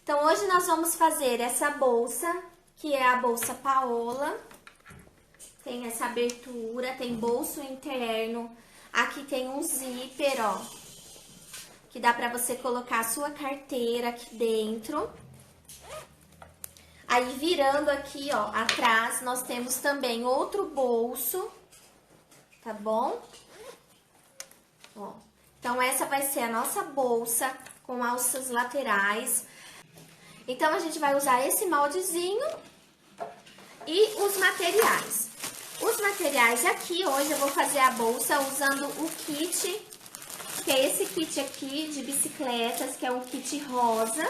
Então, hoje nós vamos fazer essa bolsa, que é a bolsa Paola. Tem essa abertura, tem bolso interno. Aqui tem um zíper, ó, que dá pra você colocar a sua carteira aqui dentro. Aí, virando aqui, ó, atrás, nós temos também outro bolso, tá bom? Ó, então, essa vai ser a nossa bolsa com alças laterais. Então, a gente vai usar esse moldezinho e os materiais. Os materiais aqui, hoje eu vou fazer a bolsa usando o kit, que é esse kit aqui de bicicletas, que é um kit rosa.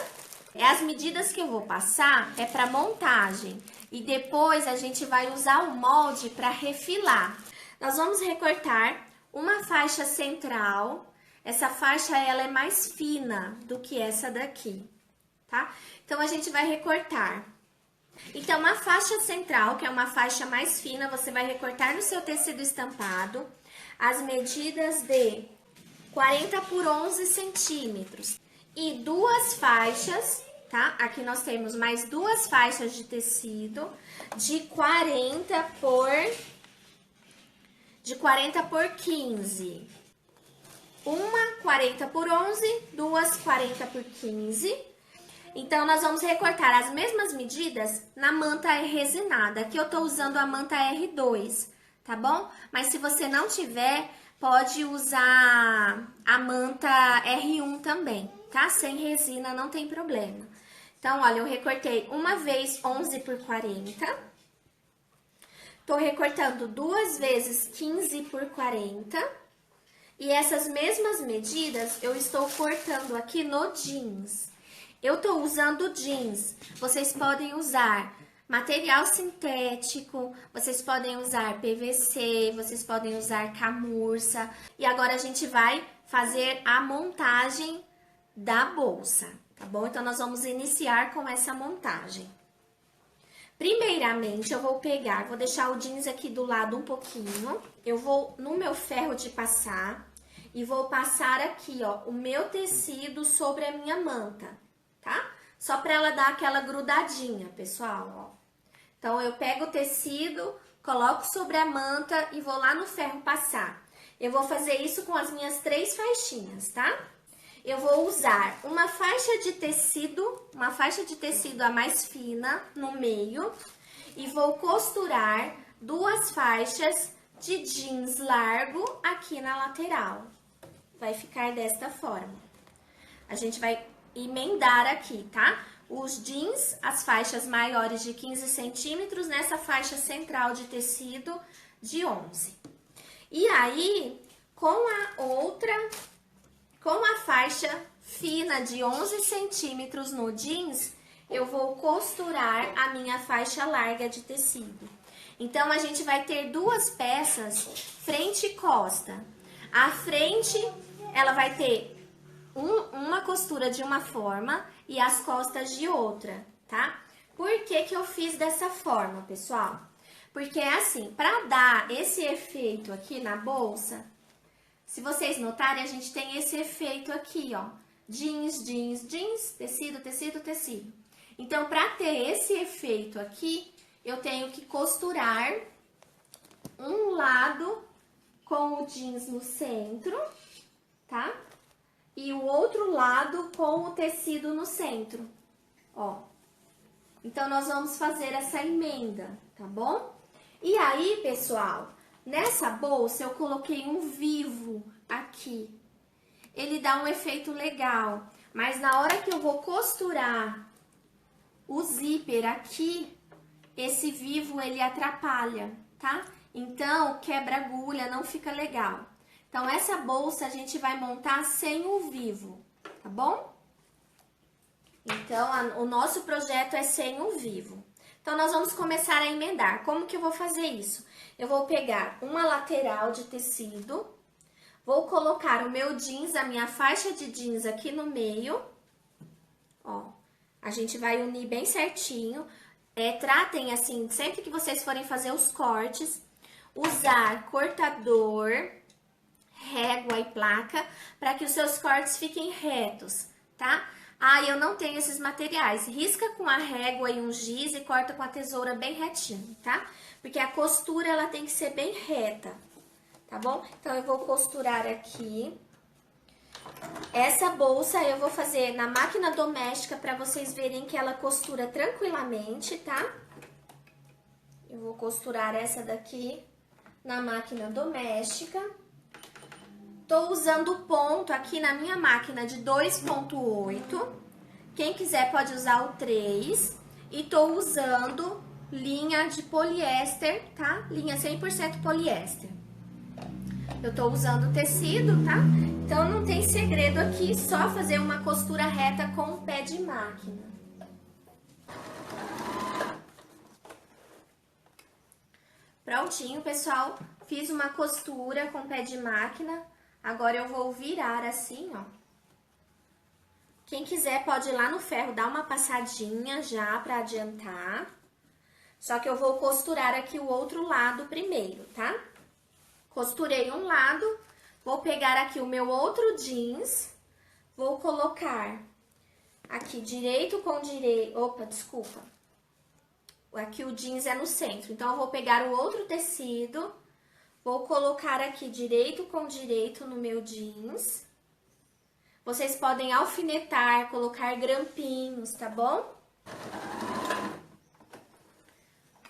As medidas que eu vou passar é para montagem e depois a gente vai usar o molde para refilar. Nós vamos recortar uma faixa central. Essa faixa ela é mais fina do que essa daqui, tá? Então a gente vai recortar. Então a faixa central, que é uma faixa mais fina, você vai recortar no seu tecido estampado as medidas de 40 por 11 centímetros. E duas faixas, tá? Aqui nós temos mais duas faixas de tecido de 40 por 15. Uma 40 por 11, duas 40 por 15. Então, nós vamos recortar as mesmas medidas na manta resinada. Aqui eu tô usando a manta R2, tá bom? Mas se você não tiver, pode usar a manta R1 também, tá? Sem resina, não tem problema. Então, olha, eu recortei uma vez 11 por 40. Tô recortando duas vezes 15 por 40. E essas mesmas medidas eu estou cortando aqui no jeans. Eu tô usando jeans. Vocês podem usar material sintético, vocês podem usar PVC, vocês podem usar camurça. E agora a gente vai fazer a montagem da bolsa, tá bom? Então, nós vamos iniciar com essa montagem. Primeiramente, eu vou deixar o jeans aqui do lado um pouquinho. Eu vou no meu ferro de passar e vou passar aqui, ó, o meu tecido sobre a minha manta, tá? Só pra ela dar aquela grudadinha, pessoal, ó. Então, eu pego o tecido, coloco sobre a manta e vou lá no ferro passar. Eu vou fazer isso com as minhas 3 faixinhas, tá? Eu vou usar uma faixa de tecido a mais fina no meio e vou costurar 2 faixas de jeans largo aqui na lateral. Vai ficar desta forma. A gente vai emendar aqui, tá? Os jeans, as faixas maiores de 15 centímetros nessa faixa central de tecido de 11. E aí, com a faixa fina de 11 centímetros no jeans, eu vou costurar a minha faixa larga de tecido. Então, a gente vai ter 2 peças frente e costa. A frente, ela vai ter uma costura de uma forma e as costas de outra, tá? Por que que eu fiz dessa forma, pessoal? Porque é assim, pra dar esse efeito aqui na bolsa, se vocês notarem, a gente tem esse efeito aqui, ó. Jeans, jeans, jeans, tecido, tecido, tecido. Então, pra ter esse efeito aqui, eu tenho que costurar um lado com o jeans no centro, tá? E o outro lado com o tecido no centro, ó. Então, nós vamos fazer essa emenda, tá bom? E aí, pessoal, nessa bolsa eu coloquei um vivo aqui. Ele dá um efeito legal, mas na hora que eu vou costurar o zíper aqui, esse vivo ele atrapalha, tá? Então, quebra agulha, não fica legal. Então, essa bolsa a gente vai montar sem o vivo, tá bom? Então, o nosso projeto é sem o vivo. Então, nós vamos começar a emendar. Como que eu vou fazer isso? Eu vou pegar uma lateral de tecido, vou colocar o meu jeans, a minha faixa de jeans aqui no meio, ó. A gente vai unir bem certinho. Tratem assim, sempre que vocês forem fazer os cortes, usar cortador, régua e placa, para que os seus cortes fiquem retos, tá? Ah, eu não tenho esses materiais. Risca com a régua e um giz e corta com a tesoura bem retinho, tá? Porque a costura, ela tem que ser bem reta, tá bom? Então, eu vou costurar aqui. Essa bolsa eu vou fazer na máquina doméstica para vocês verem que ela costura tranquilamente, tá? Eu vou costurar essa daqui na máquina doméstica. Tô usando ponto aqui na minha máquina de 2,8. Quem quiser pode usar o 3. E tô usando linha de poliéster, tá? Linha 100% poliéster. Eu tô usando tecido, tá? Então não tem segredo aqui, só fazer uma costura reta com o pé de máquina. Prontinho, pessoal. Fiz uma costura com o pé de máquina. Agora eu vou virar assim, ó. Quem quiser pode ir lá no ferro dar uma passadinha já pra adiantar. Só que eu vou costurar aqui o outro lado primeiro, tá? Costurei um lado, vou pegar aqui o meu outro jeans, vou colocar aqui direito com direito, opa, desculpa. Aqui o jeans é no centro, então eu vou pegar o outro tecido, vou colocar aqui direito com direito no meu jeans. Vocês podem alfinetar, colocar grampinhos, tá bom?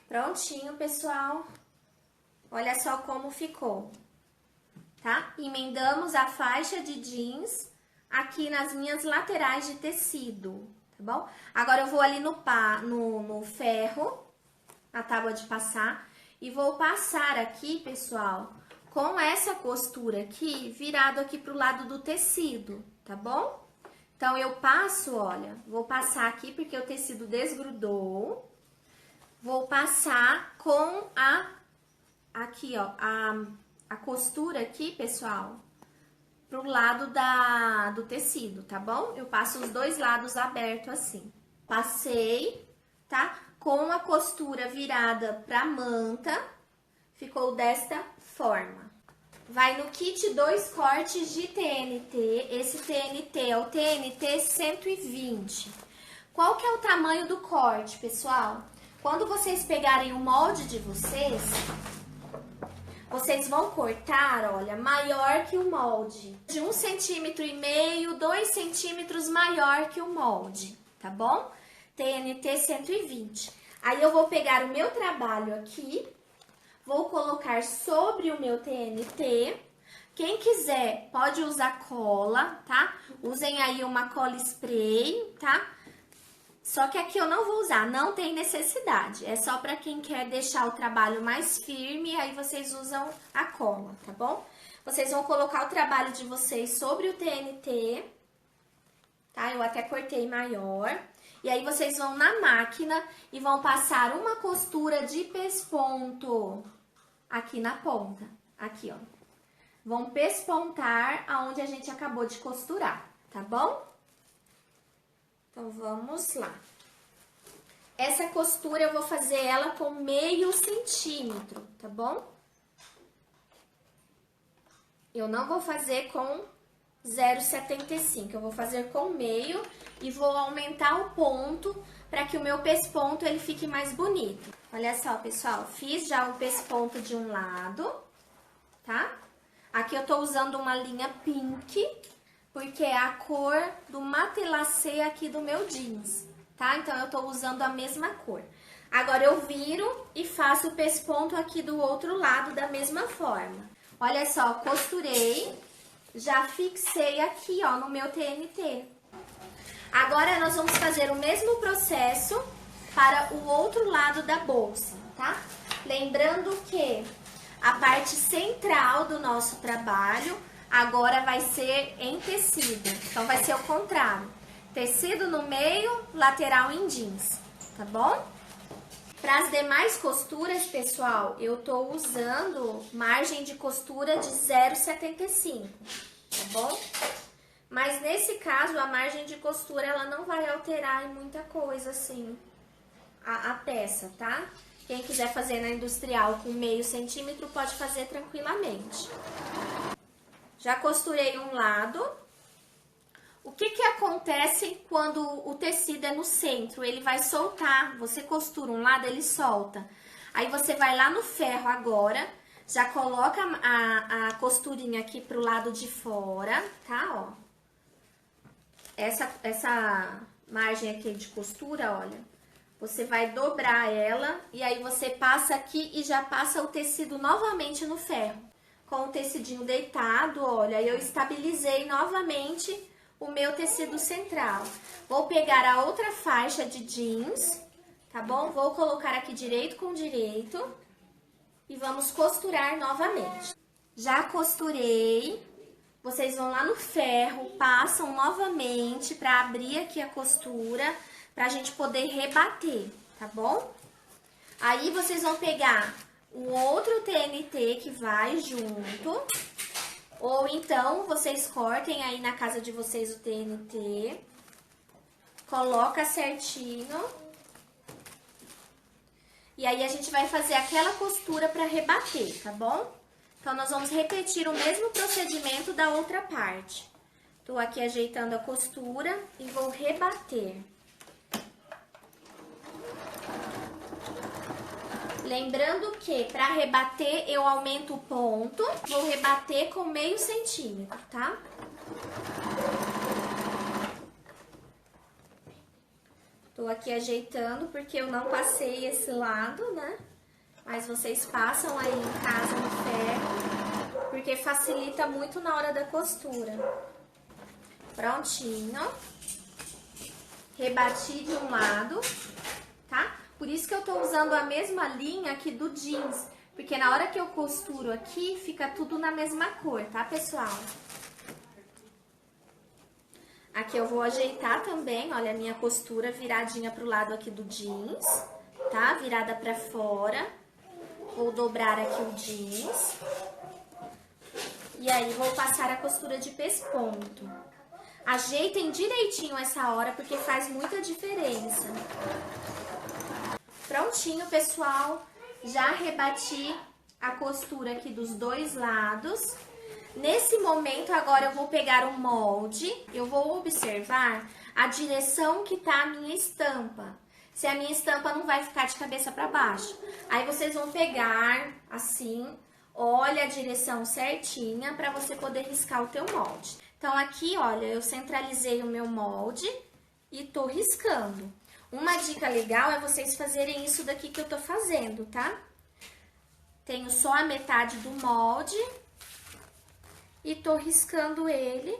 Prontinho, pessoal. Olha só como ficou, tá? Emendamos a faixa de jeans aqui nas minhas laterais de tecido, tá bom? Agora eu vou ali no ferro, na tábua de passar, e vou passar aqui, pessoal, com essa costura aqui, virado aqui pro lado do tecido, tá bom? Então, eu passo, olha, vou passar aqui porque o tecido desgrudou, vou passar com aqui, ó, a costura aqui, pessoal, pro lado do tecido, tá bom? Eu passo os dois lados abertos assim. Passei, tá? Com a costura virada pra manta, ficou desta forma. Vai no kit 2 cortes de TNT, esse TNT é o TNT 120. Qual que é o tamanho do corte, pessoal? Quando vocês pegarem o molde de vocês vão cortar, olha, maior que o molde. De 1,5 cm, 2 centímetros maior que o molde, tá bom? TNT 120. Aí eu vou pegar o meu trabalho aqui, vou colocar sobre o meu TNT. Quem quiser pode usar cola, tá? Usem aí uma cola spray, tá? Só que aqui eu não vou usar, não tem necessidade. É só para quem quer deixar o trabalho mais firme, aí vocês usam a cola, tá bom? Vocês vão colocar o trabalho de vocês sobre o TNT, tá? Eu até cortei maior. E aí vocês vão na máquina e vão passar uma costura de pesponto aqui na ponta, aqui, ó. Vão pespontar aonde a gente acabou de costurar, tá bom? Então, vamos lá. Essa costura eu vou fazer ela com meio centímetro, tá bom? Eu não vou fazer com 0,75, eu vou fazer com meio e vou aumentar o ponto para que o meu pesponto ele fique mais bonito. Olha só, pessoal, fiz já o pesponto de um lado, tá? Aqui eu tô usando uma linha pink, porque é a cor do matelassé aqui do meu jeans, tá? Então, eu tô usando a mesma cor. Agora, eu viro e faço o pesponto aqui do outro lado da mesma forma. Olha só, costurei, já fixei aqui, ó, no meu TNT. Agora, nós vamos fazer o mesmo processo para o outro lado da bolsa, tá? Lembrando que a parte central do nosso trabalho agora vai ser em tecido, então vai ser o contrário. Tecido no meio, lateral em jeans, tá bom? Para as demais costuras, pessoal, eu tô usando margem de costura de 0,75, tá bom? Mas nesse caso, a margem de costura, ela não vai alterar em muita coisa, assim, a peça, tá? Quem quiser fazer na industrial com meio centímetro, pode fazer tranquilamente. Já costurei um lado, O que que acontece quando o tecido é no centro? Ele vai soltar, você costura um lado, ele solta. Aí você vai lá no ferro agora, já coloca a costurinha aqui pro lado de fora, tá? Ó. Essa margem aqui de costura, olha, você vai dobrar ela e aí você passa aqui e já passa o tecido novamente no ferro. Com o tecidinho deitado, olha, eu estabilizei novamente o meu tecido central. Vou pegar a outra faixa de jeans, tá bom? Vou colocar aqui direito com direito e vamos costurar novamente. Já costurei, vocês vão lá no ferro, passam novamente para abrir aqui a costura, pra gente poder rebater, tá bom? Aí vocês vão pegar o outro TNT que vai junto, ou então vocês cortem aí na casa de vocês o TNT, coloca certinho, e aí a gente vai fazer aquela costura para rebater, tá bom? Então, nós vamos repetir o mesmo procedimento da outra parte. Tô aqui ajeitando a costura e vou rebater. Lembrando que para rebater eu aumento o ponto, vou rebater com meio centímetro, tá? Tô aqui ajeitando porque eu não passei esse lado, né? Mas vocês passam aí em casa no ferro, porque facilita muito na hora da costura. Prontinho. Rebati de um lado, tá? Por isso que eu tô usando a mesma linha aqui do jeans, porque na hora que eu costuro aqui, fica tudo na mesma cor, tá, pessoal? Aqui eu vou ajeitar também, olha, a minha costura viradinha pro lado aqui do jeans, tá? Virada pra fora. Vou dobrar aqui o jeans. E aí, vou passar a costura de pesponto. Ajeitem direitinho essa hora, porque faz muita diferença. Prontinho, pessoal. Já rebati a costura aqui dos dois lados. Nesse momento, agora eu vou pegar o molde, eu vou observar a direção que tá a minha estampa. Se a minha estampa não vai ficar de cabeça para baixo. Aí vocês vão pegar assim, olha a direção certinha para você poder riscar o teu molde. Então aqui, olha, eu centralizei o meu molde e tô riscando. Uma dica legal é vocês fazerem isso daqui que eu tô fazendo, tá? Tenho só a metade do molde e tô riscando ele.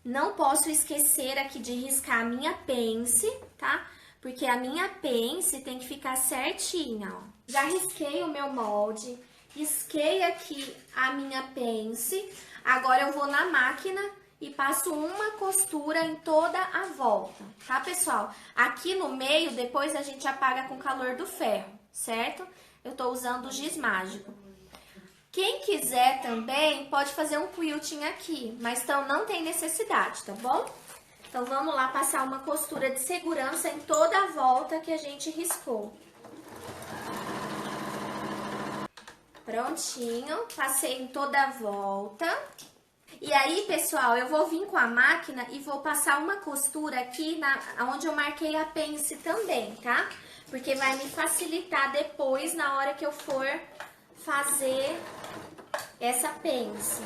Não posso esquecer aqui de riscar a minha pence, tá? Porque a minha pence tem que ficar certinha, ó. Já risquei o meu molde, risquei aqui a minha pence. Agora eu vou na máquina e passo uma costura em toda a volta, tá, pessoal? Aqui no meio, depois a gente apaga com o calor do ferro, certo? Eu tô usando o giz mágico. Quem quiser também pode fazer um quilting aqui, mas então não tem necessidade, tá bom? Então vamos lá passar uma costura de segurança em toda a volta que a gente riscou. Prontinho, passei em toda a volta. E aí, pessoal, eu vou vir com a máquina e vou passar uma costura aqui onde eu marquei a pence também, tá? Porque vai me facilitar depois na hora que eu for fazer essa pence.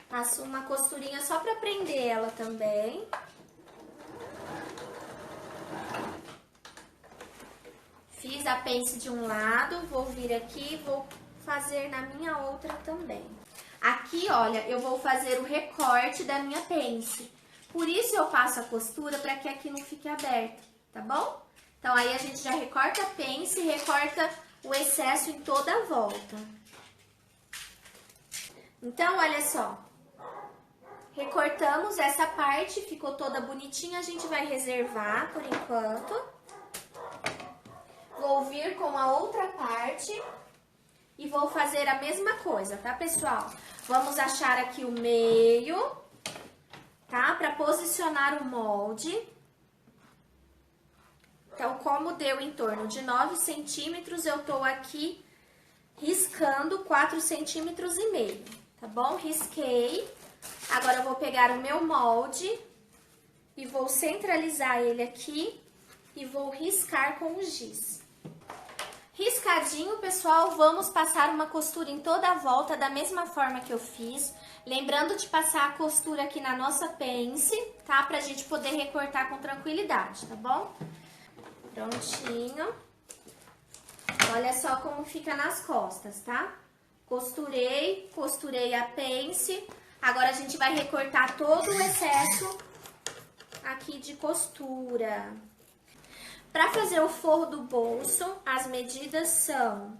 Passo uma costurinha só pra prender ela também. Fiz a pence de um lado, vou vir aqui e vou fazer na minha outra também. Aqui, olha, eu vou fazer o recorte da minha pence. Por isso eu passo a costura para que aqui não fique aberto, tá bom? Então aí a gente já recorta a pence e recorta o excesso em toda a volta. Então, olha só. Recortamos essa parte, ficou toda bonitinha, a gente vai reservar por enquanto. Vou vir com a outra parte e vou fazer a mesma coisa, tá, pessoal? Vamos achar aqui o meio, tá? Para posicionar o molde. Então, como deu em torno de 9 centímetros, eu tô aqui riscando 4,5 centímetros, tá bom? Risquei. Agora, eu vou pegar o meu molde e vou centralizar ele aqui e vou riscar com o giz. Riscadinho, pessoal, vamos passar uma costura em toda a volta da mesma forma que eu fiz. Lembrando de passar a costura aqui na nossa pence, tá? Pra gente poder recortar com tranquilidade, tá bom? Prontinho. Olha só como fica nas costas, tá? Costurei a pence. Agora, a gente vai recortar todo o excesso aqui de costura. Para fazer o forro do bolso, as medidas são...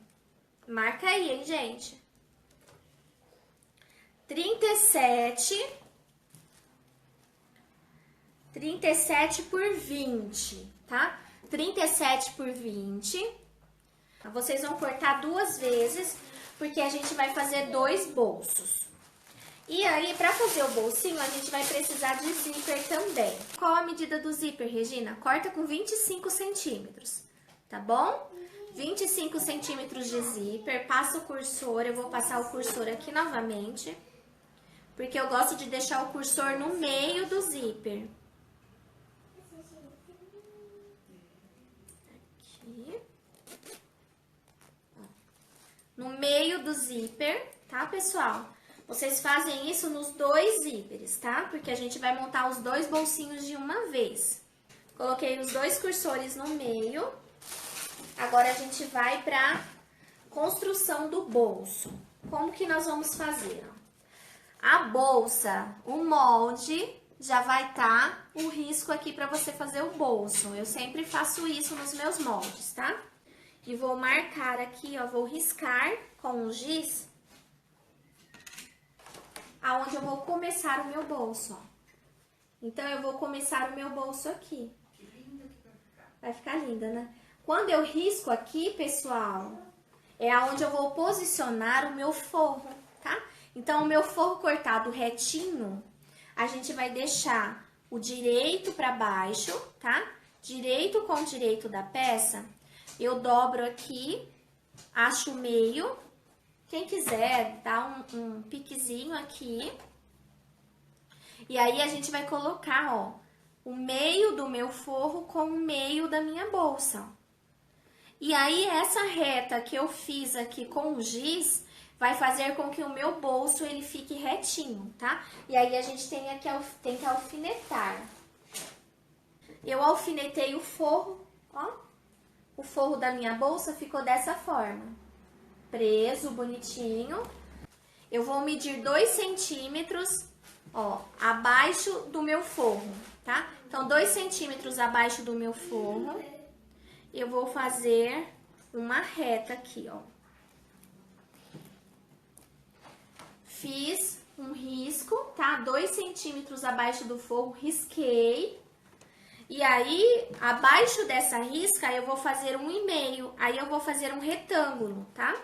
Marca aí, hein, gente? 37 por 20, tá? 37 por 20. Vocês vão cortar 2 vezes, porque a gente vai fazer 2 bolsos. E aí, pra fazer o bolsinho, a gente vai precisar de zíper também. Qual a medida do zíper, Regina? Corta com 25 centímetros, tá bom? 25 centímetros de zíper, passa o cursor, eu vou passar o cursor aqui novamente, porque eu gosto de deixar o cursor no meio do zíper. Aqui. No meio do zíper, tá, pessoal? Vocês fazem isso nos 2 zíperes, tá? Porque a gente vai montar os 2 bolsinhos de uma vez. Coloquei os 2 cursores no meio. Agora, a gente vai pra construção do bolso. Como que nós vamos fazer? A bolsa, o molde, já vai estar o risco aqui pra você fazer o bolso. Eu sempre faço isso nos meus moldes, tá? E vou marcar aqui, ó, vou riscar com o giz aonde eu vou começar o meu bolso, ó. Então, eu vou começar o meu bolso aqui. Que linda que vai ficar. Vai ficar linda, né? Quando eu risco aqui, pessoal, é aonde eu vou posicionar o meu forro, tá? Então, o meu forro cortado retinho, a gente vai deixar o direito pra baixo, tá? Direito com direito da peça, eu dobro aqui, acho o meio. Quem quiser, dá um piquezinho aqui. E aí, a gente vai colocar, ó, o meio do meu forro com o meio da minha bolsa. E aí, essa reta que eu fiz aqui com o giz, vai fazer com que o meu bolso, ele fique retinho, tá? E aí, a gente tem que alfinetar. Eu alfinetei o forro, ó. O forro da minha bolsa ficou dessa forma. Preso, bonitinho. Eu vou medir 2 centímetros, ó, abaixo do meu forro, tá? Então, 2 centímetros abaixo do meu forro, eu vou fazer uma reta aqui, ó. Fiz um risco, tá? 2 centímetros abaixo do forro, risquei. E aí, abaixo dessa risca, eu vou fazer 1,5. Aí, eu vou fazer um retângulo, tá?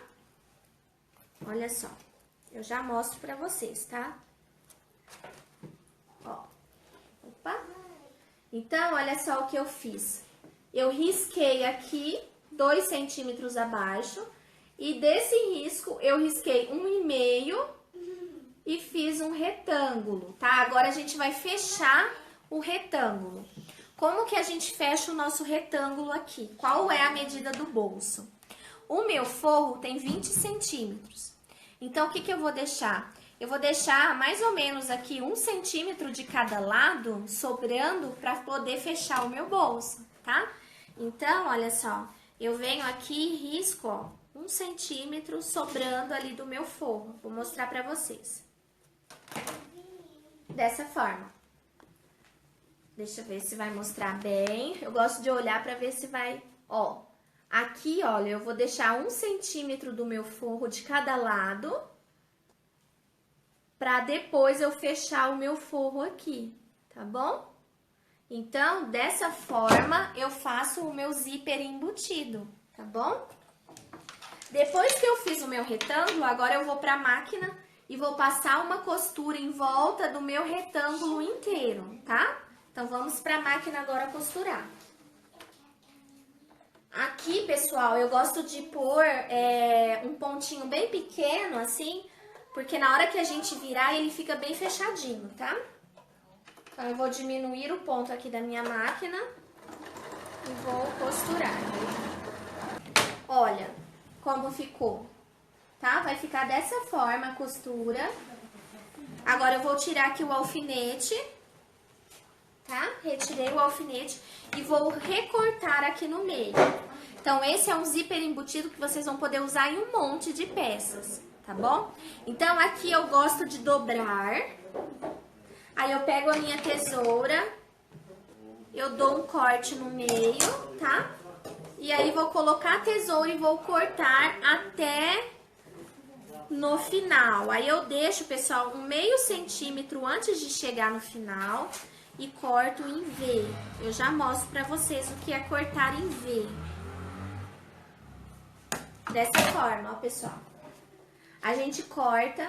Olha só, eu já mostro pra vocês, tá? Ó, opa. Então, olha só o que eu fiz. Eu risquei aqui 2 centímetros abaixo e desse risco eu risquei 1,5 e fiz um retângulo, tá? Agora, a gente vai fechar o retângulo. Como que a gente fecha o nosso retângulo aqui? Qual é a medida do bolso? O meu forro tem 20 centímetros. Então, o que que eu vou deixar? Eu vou deixar mais ou menos aqui 1 centímetro de cada lado sobrando para poder fechar o meu bolso, tá? Então, olha só, eu venho aqui e risco, ó, 1 centímetro sobrando ali do meu forro. Vou mostrar para vocês. Dessa forma. Deixa eu ver se vai mostrar bem. Eu gosto de olhar para ver se vai, ó. Aqui, olha, eu vou deixar 1 centímetro do meu forro de cada lado, para depois eu fechar o meu forro aqui, tá bom? Então, dessa forma, eu faço o meu zíper embutido, tá bom? Depois que eu fiz o meu retângulo, agora eu vou para a máquina e vou passar uma costura em volta do meu retângulo inteiro, tá? Então, vamos para a máquina agora costurar. Aqui, pessoal, eu gosto de pôr um pontinho bem pequeno, assim, porque na hora que a gente virar, ele fica bem fechadinho, tá? Então, eu vou diminuir o ponto aqui da minha máquina e vou costurar. Olha como ficou, tá? Vai ficar dessa forma a costura. Agora, eu vou tirar aqui o alfinete, tá? Retirei o alfinete e vou recortar aqui no meio. Então, esse é um zíper embutido que vocês vão poder usar em um monte de peças, tá bom? Então, aqui eu gosto de dobrar. Aí, eu pego a minha tesoura, eu dou um corte no meio, tá? E aí, vou colocar a tesoura e vou cortar até no final. Aí, eu deixo, pessoal, um meio centímetro antes de chegar no final e corto em V. Eu já mostro pra vocês o que é cortar em V. Dessa forma, ó, pessoal. A gente corta.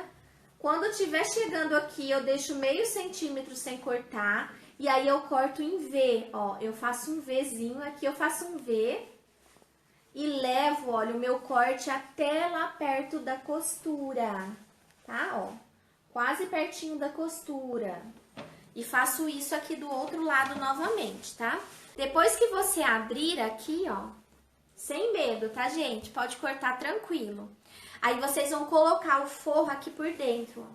Quando estiver chegando aqui, eu deixo meio centímetro sem cortar. E aí, eu corto em V, ó. Eu faço um Vzinho, aqui eu faço um V. E levo, olha, o meu corte até lá perto da costura, tá? Ó, quase pertinho da costura. E faço isso aqui do outro lado novamente, tá? Depois que você abrir aqui, ó, sem medo, tá, gente? Pode cortar tranquilo. Aí, vocês vão colocar o forro aqui por dentro, ó.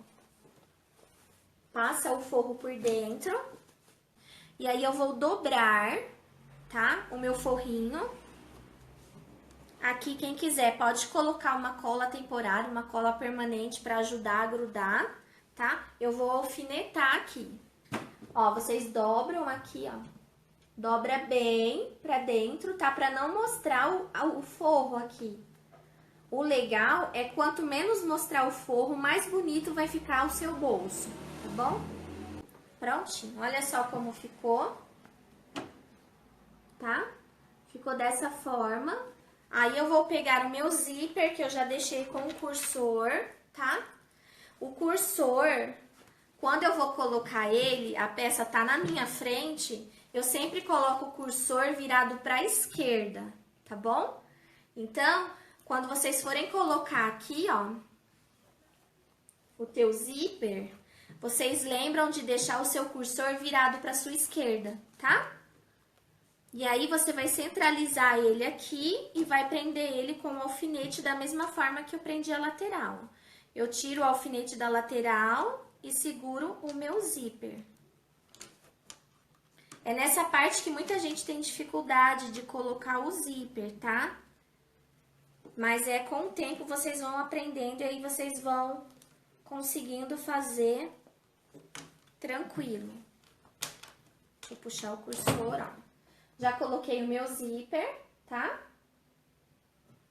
Passa o forro por dentro. E aí, eu vou dobrar, tá? O meu forrinho. Aqui, quem quiser, pode colocar uma cola temporária, uma cola permanente pra ajudar a grudar, tá? Eu vou alfinetar aqui. Ó, vocês dobram aqui, ó. Dobra bem pra dentro, tá? Pra não mostrar o forro aqui. O legal é quanto menos mostrar o forro, mais bonito vai ficar o seu bolso, tá bom? Prontinho. Olha só como ficou, tá? Ficou dessa forma. Aí, eu vou pegar o meu zíper, que eu já deixei com o cursor, tá? O cursor, quando eu vou colocar ele, a peça tá na minha frente, eu sempre coloco o cursor virado pra esquerda, tá bom? Então, quando vocês forem colocar aqui, ó, o teu zíper, vocês lembram de deixar o seu cursor virado pra sua esquerda, tá? E aí, você vai centralizar ele aqui e vai prender ele com o alfinete da mesma forma que eu prendi a lateral. Eu tiro o alfinete da lateral e seguro o meu zíper. É nessa parte que muita gente tem dificuldade de colocar o zíper, tá? Mas é com o tempo vocês vão aprendendo e aí vocês vão conseguindo fazer tranquilo. Vou puxar o cursor, ó. Já coloquei o meu zíper, tá?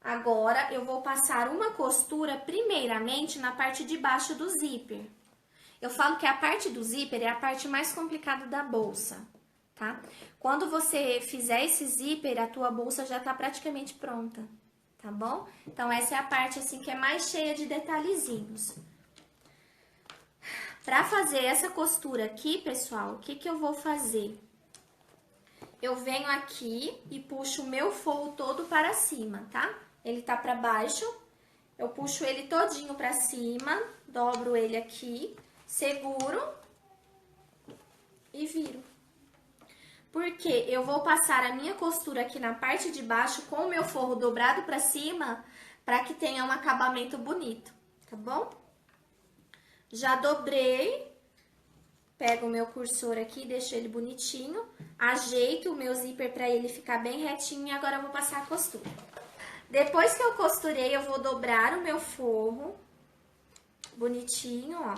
Agora, eu vou passar uma costura primeiramente na parte de baixo do zíper. Eu falo que a parte do zíper é a parte mais complicada da bolsa, tá? Quando você fizer esse zíper, a tua bolsa já tá praticamente pronta, tá bom? Então, essa é a parte, assim, que é mais cheia de detalhezinhos. Pra fazer essa costura aqui, pessoal, o que que eu vou fazer? Eu venho aqui e puxo o meu forro todo para cima, tá? Ele tá pra baixo, eu puxo ele todinho pra cima, dobro ele aqui, seguro e viro. Porque eu vou passar a minha costura aqui na parte de baixo com o meu forro dobrado pra cima, pra que tenha um acabamento bonito, tá bom? Já dobrei. Pego o meu cursor aqui, deixo ele bonitinho, ajeito o meu zíper pra ele ficar bem retinho e agora eu vou passar a costura. Depois que eu costurei, eu vou dobrar o meu forro, bonitinho, ó.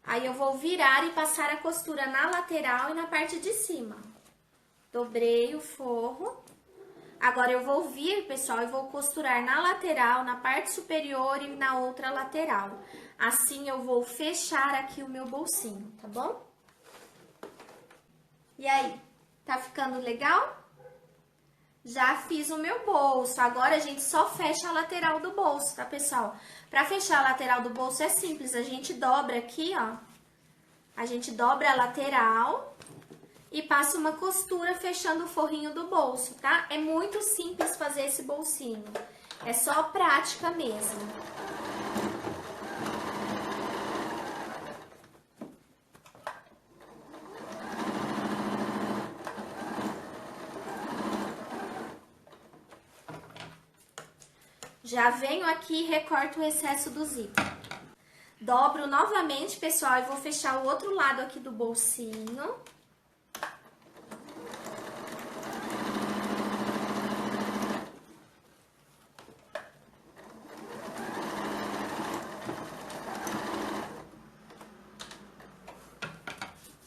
Aí, eu vou virar e passar a costura na lateral e na parte de cima. Dobrei o forro. Agora, eu vou vir, pessoal, e vou costurar na lateral, na parte superior e na outra lateral. Assim, eu vou fechar aqui o meu bolsinho, tá bom? E aí, tá ficando legal? Já fiz o meu bolso. Agora, a gente só fecha a lateral do bolso, tá, pessoal? Pra fechar a lateral do bolso é simples. A gente dobra aqui, ó. A gente dobra a lateral e passa uma costura fechando o forrinho do bolso, tá? É muito simples fazer esse bolsinho. É só prática mesmo. Já venho aqui e recorto o excesso do zíper. Dobro novamente, pessoal, e vou fechar o outro lado aqui do bolsinho.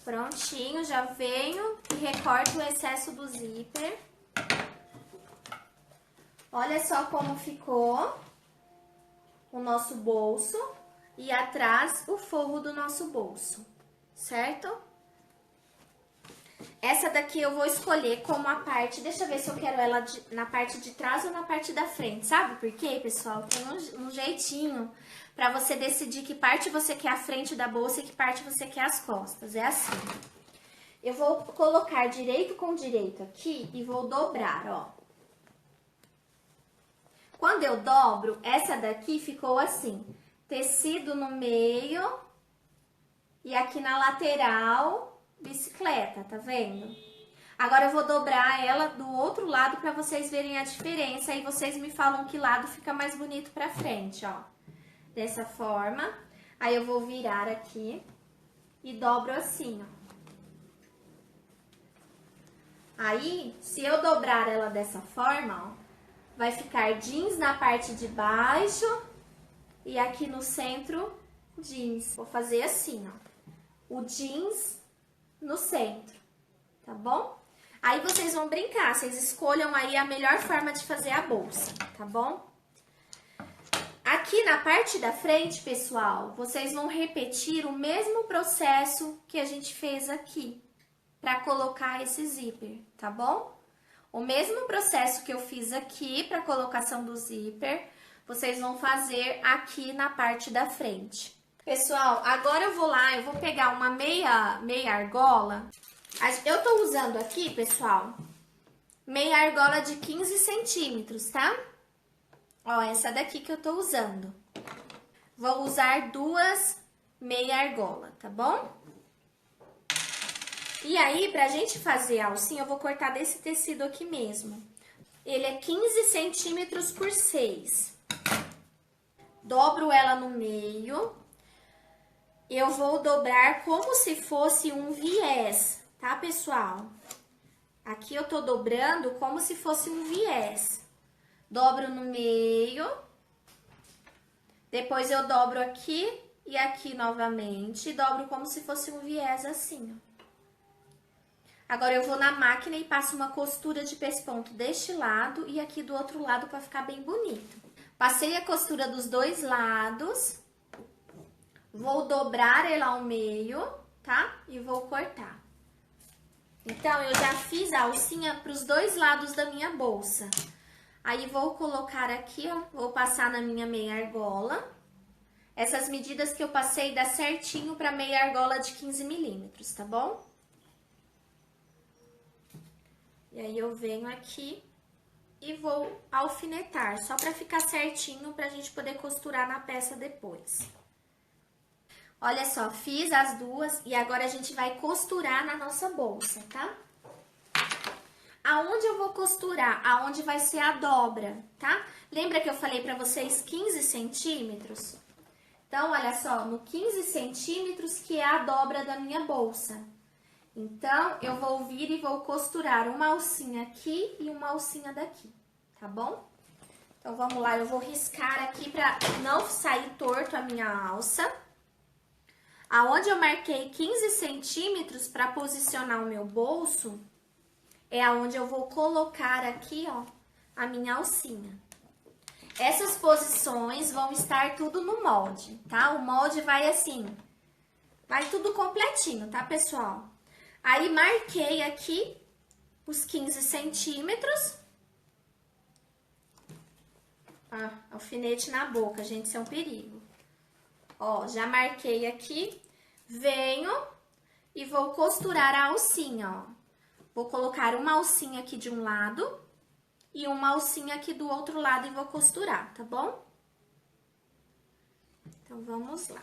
Prontinho, já venho e recorto o excesso do zíper. Olha só como ficou o nosso bolso e atrás o forro do nosso bolso, certo? Essa daqui eu vou escolher como a parte, deixa eu ver se eu quero ela na parte de trás ou na parte da frente, sabe por quê, pessoal? Tem um jeitinho pra você decidir que parte você quer a frente da bolsa e que parte você quer as costas, é assim. Eu vou colocar direito com direito aqui e vou dobrar, ó. Quando eu dobro, essa daqui ficou assim, tecido no meio e aqui na lateral, bicicleta, tá vendo? Agora eu vou dobrar ela do outro lado pra vocês verem a diferença e vocês me falam que lado fica mais bonito pra frente, ó. Dessa forma, aí eu vou virar aqui e dobro assim, ó. Aí, se eu dobrar ela dessa forma, ó, vai ficar jeans na parte de baixo e aqui no centro, jeans. Vou fazer assim, ó, o jeans no centro, tá bom? Aí vocês vão brincar, vocês escolham aí a melhor forma de fazer a bolsa, tá bom? Aqui na parte da frente, pessoal, vocês vão repetir o mesmo processo que a gente fez aqui, para colocar esse zíper, tá bom? O mesmo processo que eu fiz aqui para colocação do zíper, vocês vão fazer aqui na parte da frente. Pessoal, agora eu vou lá, eu vou pegar uma meia argola. Eu tô usando aqui, pessoal, meia argola de 15 centímetros, tá? Ó, essa daqui que eu tô usando. Vou usar duas meia argola, tá bom? E aí, pra gente fazer a alcinha, eu vou cortar desse tecido aqui mesmo. Ele é 15 centímetros por 6. Dobro ela no meio. Eu vou dobrar como se fosse um viés, tá, pessoal? Aqui eu tô dobrando como se fosse um viés. Dobro no meio. Depois eu dobro aqui e aqui novamente. Dobro como se fosse um viés assim, ó. Agora, eu vou na máquina e passo uma costura de pesponto deste lado e aqui do outro lado para ficar bem bonito. Passei a costura dos dois lados, vou dobrar ela ao meio, tá? E vou cortar. Então, eu já fiz a alcinha para os dois lados da minha bolsa. Aí, vou colocar aqui, ó, vou passar na minha meia argola. Essas medidas que eu passei dá certinho para meia argola de 15 milímetros, tá bom? E aí, eu venho aqui e vou alfinetar, só pra ficar certinho, pra gente poder costurar na peça depois. Olha só, fiz as duas e agora a gente vai costurar na nossa bolsa, tá? Aonde eu vou costurar? Aonde vai ser a dobra, tá? Lembra que eu falei pra vocês 15 centímetros? Então, olha só, no 15 centímetros que é a dobra da minha bolsa. Então, eu vou vir e vou costurar uma alcinha aqui e uma alcinha daqui, tá bom? Então, vamos lá, eu vou riscar aqui pra não sair torto a minha alça. Aonde eu marquei 15 centímetros pra posicionar o meu bolso, é aonde eu vou colocar aqui, ó, a minha alcinha. Essas posições vão estar tudo no molde, tá? O molde vai assim, vai tudo completinho, tá, pessoal? Aí, marquei aqui os 15 centímetros. Ah, alfinete na boca, gente, isso é um perigo. Ó, já marquei aqui. Venho e vou costurar a alcinha, ó. Vou colocar uma alcinha aqui de um lado e uma alcinha aqui do outro lado e vou costurar, tá bom? Então, vamos lá.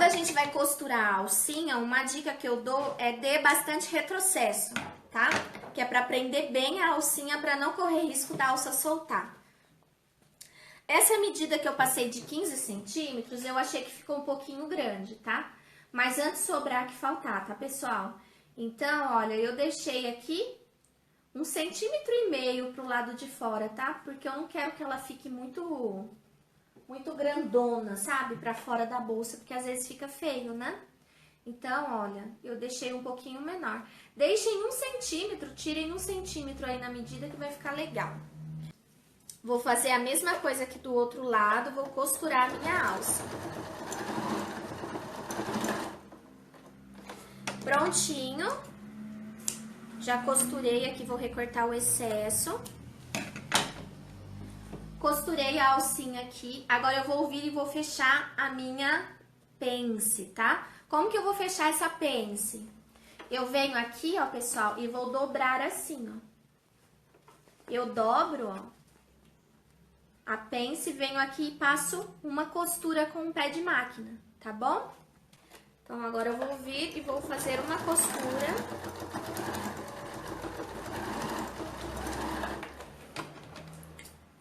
a gente vai costurar a alcinha, uma dica que eu dou é dê bastante retrocesso, tá? Que é pra prender bem a alcinha pra não correr risco da alça soltar. Essa medida que eu passei de 15 centímetros, eu achei que ficou um pouquinho grande, tá? Mas antes sobrar que faltar, tá, pessoal? Então, olha, eu deixei aqui 1,5 centímetros pro lado de fora, tá? Porque eu não quero que ela fique muito grandona, sabe? Pra fora da bolsa, porque às vezes fica feio, né? Então, olha, eu deixei um pouquinho menor. Deixem 1 centímetro, tirem 1 centímetro aí na medida que vai ficar legal. Vou fazer a mesma coisa aqui do outro lado, vou costurar a minha alça. Prontinho. Já costurei aqui, vou recortar o excesso. Costurei a alcinha aqui. Agora eu vou vir e vou fechar a minha pence, tá? Como que eu vou fechar essa pence? Eu venho aqui, ó, pessoal, e vou dobrar assim, ó. Eu dobro, ó, a pence, venho aqui e passo uma costura com um pé de máquina, tá bom? Então, agora eu vou vir e vou fazer uma costura.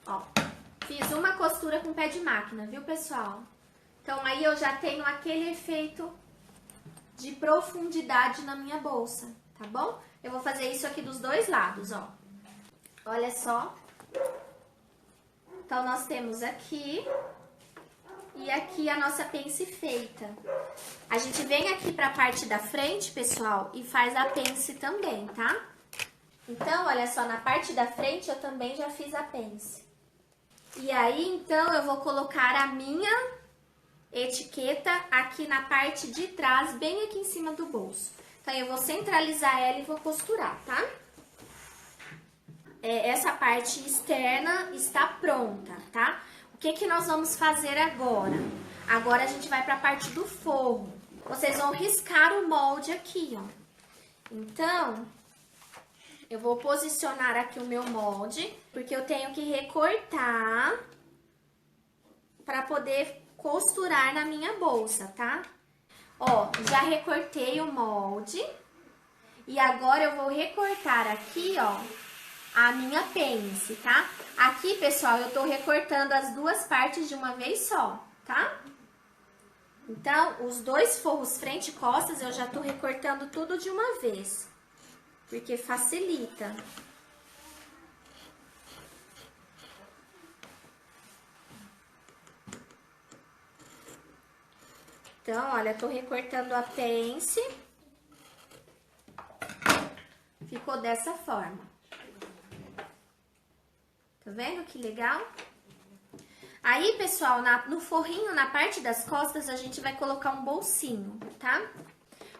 Ó, fiz uma costura com pé de máquina, viu, pessoal? Então, aí eu já tenho aquele efeito de profundidade na minha bolsa, tá bom? Eu vou fazer isso aqui dos dois lados, ó. Olha só. Então, nós temos aqui e aqui a nossa pence feita. A gente vem aqui pra parte da frente, pessoal, e faz a pence também, tá? Então, olha só, na parte da frente eu também já fiz a pence. E aí, então, eu vou colocar a minha etiqueta aqui na parte de trás, bem aqui em cima do bolso. Então, eu vou centralizar ela e vou costurar, tá? Essa parte externa está pronta, tá? O que que nós vamos fazer agora? Agora a gente vai para a parte do forro. Vocês vão riscar o molde aqui, ó. Então, eu vou posicionar aqui o meu molde, porque eu tenho que recortar para poder costurar na minha bolsa, tá? Ó, já recortei o molde e agora eu vou recortar aqui, ó, a minha pence, tá? Aqui, pessoal, eu tô recortando as duas partes de uma vez só, tá? Então, os dois forros frente e costas eu já tô recortando tudo de uma vez, porque facilita. Então, olha, tô recortando a pence. Ficou dessa forma. Tá vendo que legal? Aí, pessoal, no forrinho, na parte das costas, a gente vai colocar um bolsinho, tá?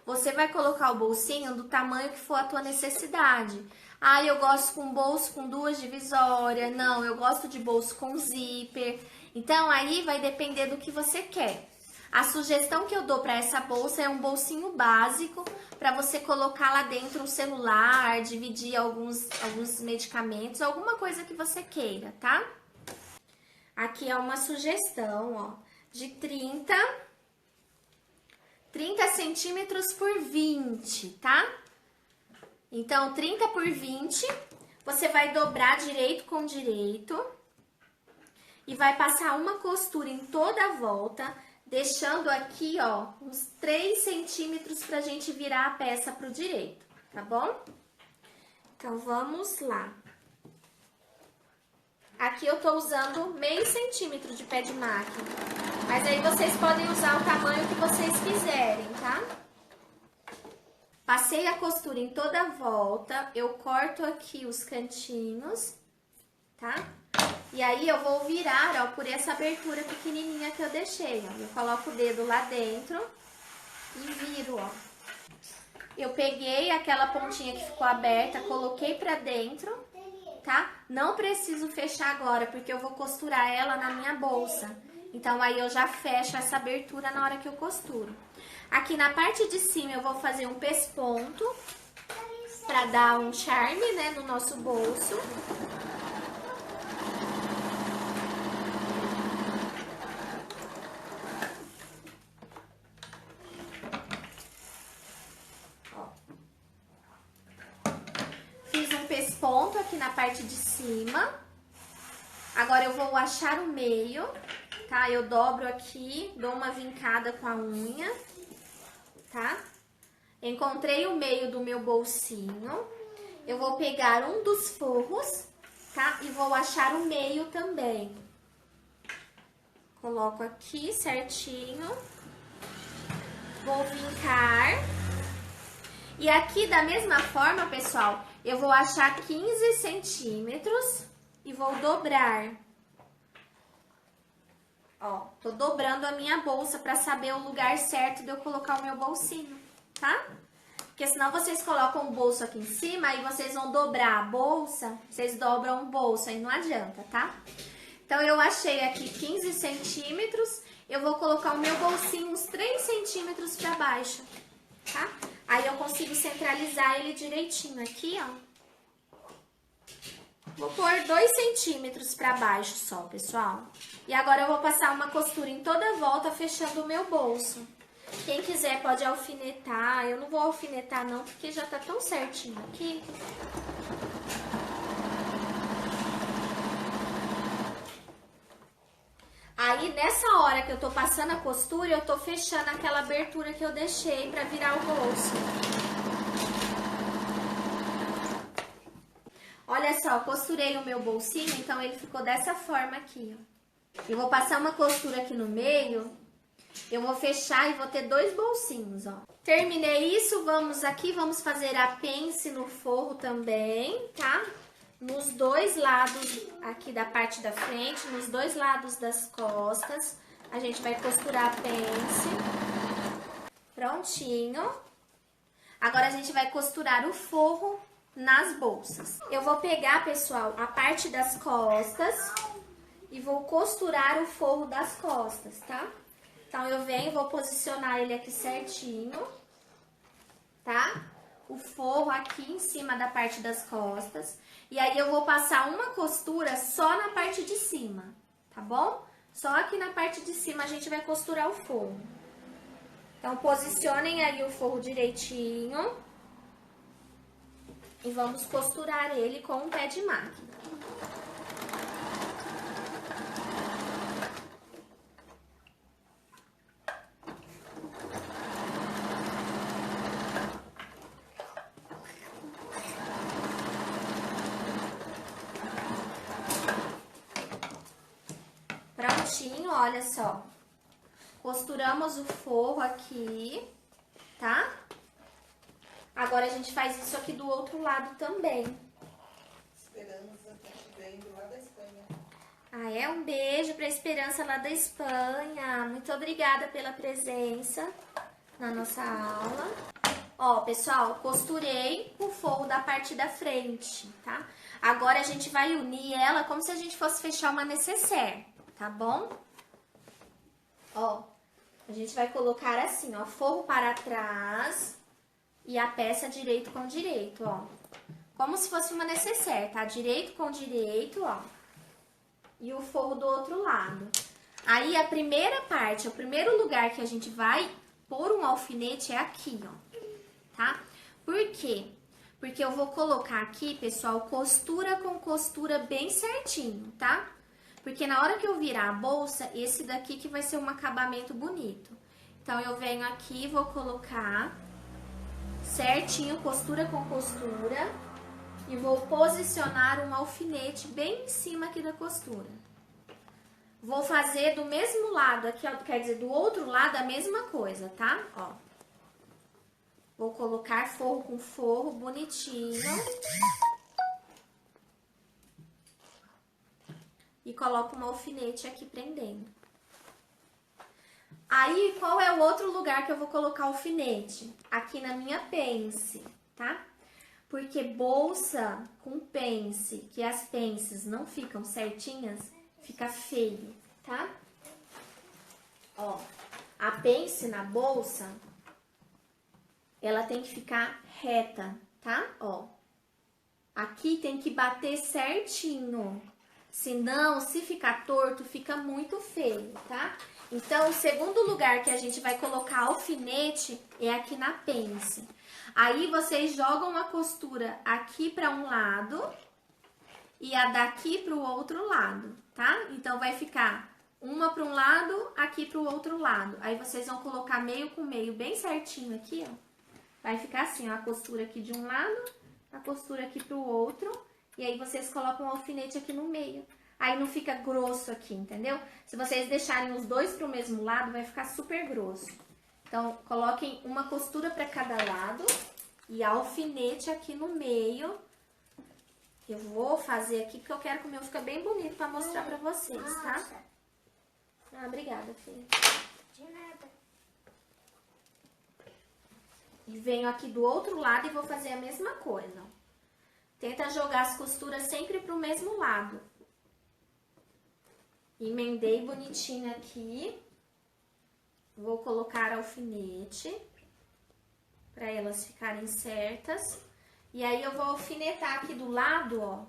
Você vai colocar o bolsinho do tamanho que for a tua necessidade. Ah, eu gosto com bolso com 2 divisórias. Não, eu gosto de bolso com zíper. Então, aí vai depender do que você quer. A sugestão que eu dou para essa bolsa é um bolsinho básico para você colocar lá dentro um celular, dividir alguns medicamentos, alguma coisa que você queira, tá? Aqui é uma sugestão, ó, de 30 centímetros por 20, tá? Então, 30 por 20, você vai dobrar direito com direito e vai passar uma costura em toda a volta, deixando aqui, ó, uns 3 centímetros pra gente virar a peça pro direito, tá bom? Então, vamos lá. Aqui eu tô usando meio centímetro de pé de máquina, mas aí vocês podem usar o tamanho que vocês quiserem, tá? Passei a costura em toda a volta, eu corto aqui os cantinhos, tá? E aí, eu vou virar, ó, por essa abertura pequenininha que eu deixei, ó. Eu coloco o dedo lá dentro e viro, ó. Eu peguei aquela pontinha que ficou aberta, coloquei pra dentro, tá? Não preciso fechar agora, porque eu vou costurar ela na minha bolsa. Então, aí eu já fecho essa abertura na hora que eu costuro. Aqui na parte de cima, eu vou fazer um pesponto pra dar um charme, né, no nosso bolso. aqui na parte de cima. Agora eu vou achar o meio, tá? Eu dobro aqui, dou uma vincada com a unha, tá? Encontrei o meio do meu bolsinho. Eu vou pegar um dos forros, tá? E vou achar o meio também. Coloco aqui certinho. Vou vincar. E aqui, da mesma forma, pessoal, eu vou achar 15 centímetros e vou dobrar. Ó, tô dobrando a minha bolsa pra saber o lugar certo de eu colocar o meu bolsinho, tá? Porque senão vocês colocam o bolso aqui em cima e vocês vão dobrar a bolsa, vocês dobram o bolso, aí não adianta, tá? Então, eu achei aqui 15 centímetros, eu vou colocar o meu bolsinho uns 3 centímetros pra baixo, tá? Aí eu consigo centralizar ele direitinho aqui, ó. Vou pôr 2 centímetros pra baixo só, pessoal. E agora eu vou passar uma costura em toda a volta, fechando o meu bolso. Quem quiser pode alfinetar. Eu não vou alfinetar não, porque já tá tão certinho aqui. Aí, nessa hora que eu tô passando a costura, eu tô fechando aquela abertura que eu deixei pra virar o bolso. Olha só, costurei o meu bolsinho, então ele ficou dessa forma aqui, ó. Eu vou passar uma costura aqui no meio, eu vou fechar e vou ter 2 bolsinhos, ó. Terminei isso, vamos aqui, vamos fazer a pence no forro também, tá? Nos 2 lados aqui da parte da frente, nos 2 lados das costas, a gente vai costurar a pence. Prontinho. Agora a gente vai costurar o forro nas bolsas. Eu vou pegar, pessoal, a parte das costas e vou costurar o forro das costas, tá? Então, eu venho, vou posicionar ele aqui certinho, tá? O forro aqui em cima da parte das costas. E aí, eu vou passar uma costura só na parte de cima, tá bom? Só aqui na parte de cima a gente vai costurar o forro. Então, posicionem aí o forro direitinho. E vamos costurar ele com um pé de máquina. Prontinho, olha só. Costuramos o forro aqui, tá? Agora a gente faz isso aqui do outro lado também. Esperança, tá te vendo lá da Espanha. Ah, é? Um beijo pra Esperança lá da Espanha. Muito obrigada pela presença na nossa aula. Ó, pessoal, costurei o forro da parte da frente, tá? Agora a gente vai unir ela como se a gente fosse fechar uma necessaire, tá bom? Ó, a gente vai colocar assim, ó, forro para trás e a peça direito com direito, ó. Como se fosse uma necessaire, tá? Direito com direito, ó. E o forro do outro lado. Aí, a primeira parte, o primeiro lugar que a gente vai pôr um alfinete é aqui, ó. Tá? Por quê? Porque eu vou colocar aqui, pessoal, costura com costura bem certinho, tá? Porque na hora que eu virar a bolsa, esse daqui que vai ser um acabamento bonito. Então, eu venho aqui e vou colocar certinho, costura com costura, e vou posicionar um alfinete bem em cima aqui da costura. Vou fazer do mesmo lado aqui, ó, quer dizer, do outro lado a mesma coisa, tá? Ó. Vou colocar forro com forro bonitinho. E coloco um alfinete aqui prendendo. Aí, qual é o outro lugar que eu vou colocar o alfinete? Aqui na minha pence, tá? Porque bolsa com pence, que as pences não ficam certinhas, fica feio, tá? Ó, a pence na bolsa, ela tem que ficar reta, tá? Ó, aqui tem que bater certinho. Senão, se ficar torto, fica muito feio, tá? Então, o segundo lugar que a gente vai colocar alfinete é aqui na pence. Aí, vocês jogam a costura aqui para um lado e a daqui pro outro lado, tá? Então, vai ficar uma para um lado, aqui pro outro lado. Aí, vocês vão colocar meio com meio bem certinho aqui, ó. Vai ficar assim, ó, a costura aqui de um lado, a costura aqui pro outro. E aí, vocês colocam o alfinete aqui no meio. Aí, não fica grosso aqui, entendeu? Se vocês deixarem os dois pro mesmo lado, vai ficar super grosso. Então, coloquem uma costura para cada lado e alfinete aqui no meio. Eu vou fazer aqui porque eu quero que o meu fique bem bonito para mostrar para vocês, tá? Ah, obrigada, filha. De nada. E venho aqui do outro lado e vou fazer a mesma coisa. Tenta jogar as costuras sempre pro mesmo lado. Emendei bonitinho aqui. Vou colocar alfinete para elas ficarem certas. E aí, eu vou alfinetar aqui do lado, ó,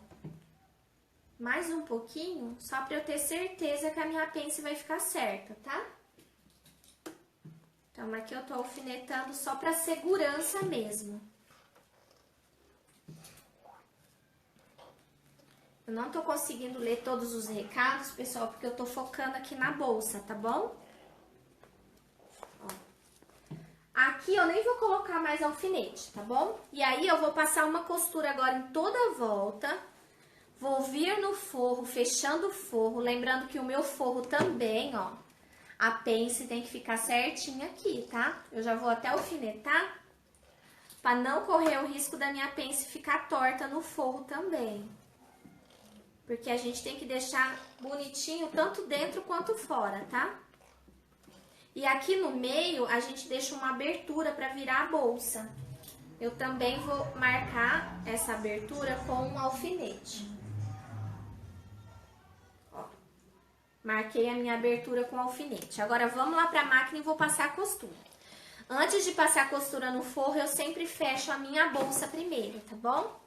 mais um pouquinho, só para eu ter certeza que a minha pence vai ficar certa, tá? Então, aqui eu tô alfinetando só para segurança mesmo. Eu não tô conseguindo ler todos os recados, pessoal, porque eu tô focando aqui na bolsa, tá bom? Aqui eu nem vou colocar mais alfinete, tá bom? E aí, eu vou passar uma costura agora em toda a volta. Vou vir no forro, fechando o forro. Lembrando que o meu forro também, ó, a pence tem que ficar certinha aqui, tá? Eu já vou até alfinetar, pra não correr o risco da minha pence ficar torta no forro também. Porque a gente tem que deixar bonitinho tanto dentro quanto fora, tá? E aqui no meio, a gente deixa uma abertura para virar a bolsa. Eu também vou marcar essa abertura com um alfinete. Ó, marquei a minha abertura com alfinete. Agora, vamos lá para a máquina e vou passar a costura. Antes de passar a costura no forro, eu sempre fecho a minha bolsa primeiro, tá bom?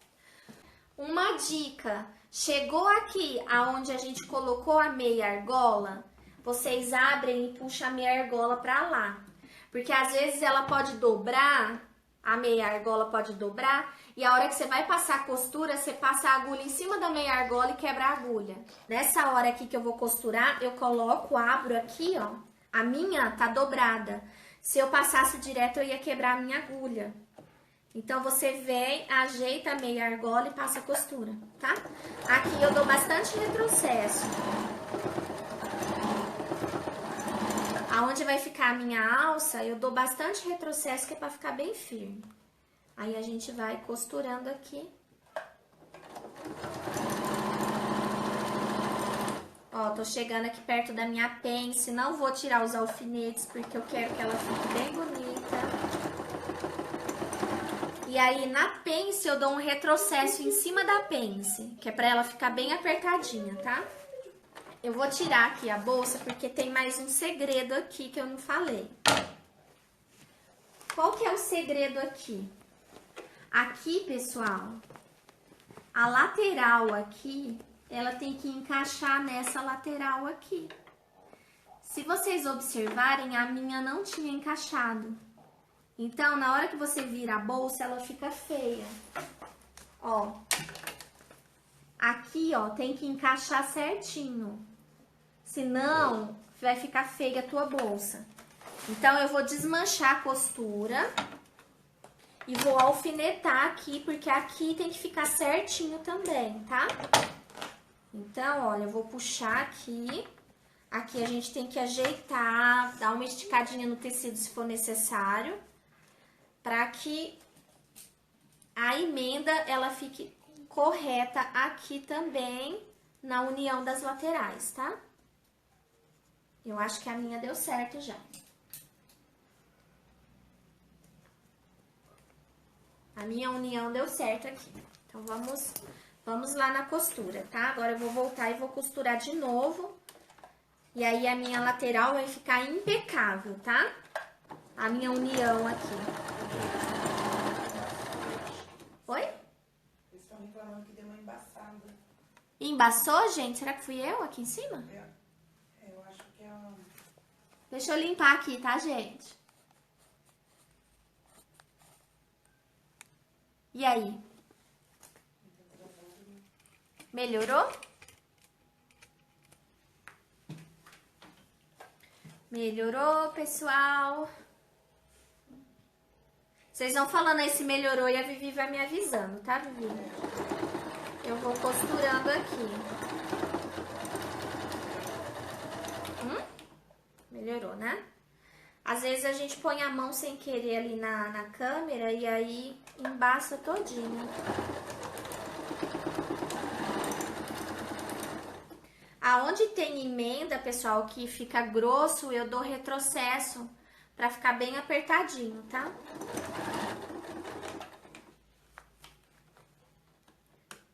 Uma dica, chegou aqui aonde a gente colocou a meia argola, vocês abrem e puxam a meia argola pra lá. Porque às vezes ela pode dobrar, a meia argola pode dobrar, e a hora que você vai passar a costura, você passa a agulha em cima da meia argola e quebra a agulha. Nessa hora aqui que eu vou costurar, eu coloco, abro aqui, ó, a minha tá dobrada. Se eu passasse direto, eu ia quebrar a minha agulha. Então, você vem, ajeita a meia argola e passa a costura, tá? Aqui eu dou bastante retrocesso. Aonde vai ficar a minha alça, eu dou bastante retrocesso, que é pra ficar bem firme. Aí, a gente vai costurando aqui. Ó, tô chegando aqui perto da minha pence. Não vou tirar os alfinetes, porque eu quero que ela fique bem bonita. E aí, na pence, eu dou um retrocesso em cima da pence, que é pra ela ficar bem apertadinha, tá? Eu vou tirar aqui a bolsa, porque tem mais um segredo aqui que eu não falei. Qual que é o segredo aqui? Aqui, pessoal, a lateral aqui, ela tem que encaixar nessa lateral aqui. Se vocês observarem, a minha não tinha encaixado. Então, na hora que você vira a bolsa, ela fica feia. Ó. Aqui, ó, tem que encaixar certinho. Senão, vai ficar feia a tua bolsa. Então, eu vou desmanchar a costura e vou alfinetar aqui, porque aqui tem que ficar certinho também, tá? Então, olha, eu vou puxar aqui. Aqui a gente tem que ajeitar, dar uma esticadinha no tecido se for necessário, para que a emenda ela fique correta aqui também na união das laterais, tá? Eu acho que a minha deu certo já. A minha união deu certo aqui. Então, vamos lá na costura, tá? Agora eu vou voltar e vou costurar de novo. E aí, a minha lateral vai ficar impecável, tá? A minha união aqui. Oi? Eles estão reclamando que deu uma embaçada. Embaçou, gente? Será que fui eu aqui em cima? Eu acho que é uma... Deixa eu limpar aqui, tá, gente? E aí? Melhorou? Melhorou, pessoal? Vocês vão falando aí se melhorou e a Vivi vai me avisando, tá, Vivi? Eu vou costurando aqui. Melhorou, né? Às vezes a gente põe a mão sem querer ali na câmera e aí embaça todinho. Aonde tem emenda, pessoal, que fica grosso, eu dou retrocesso pra ficar bem apertadinho, tá?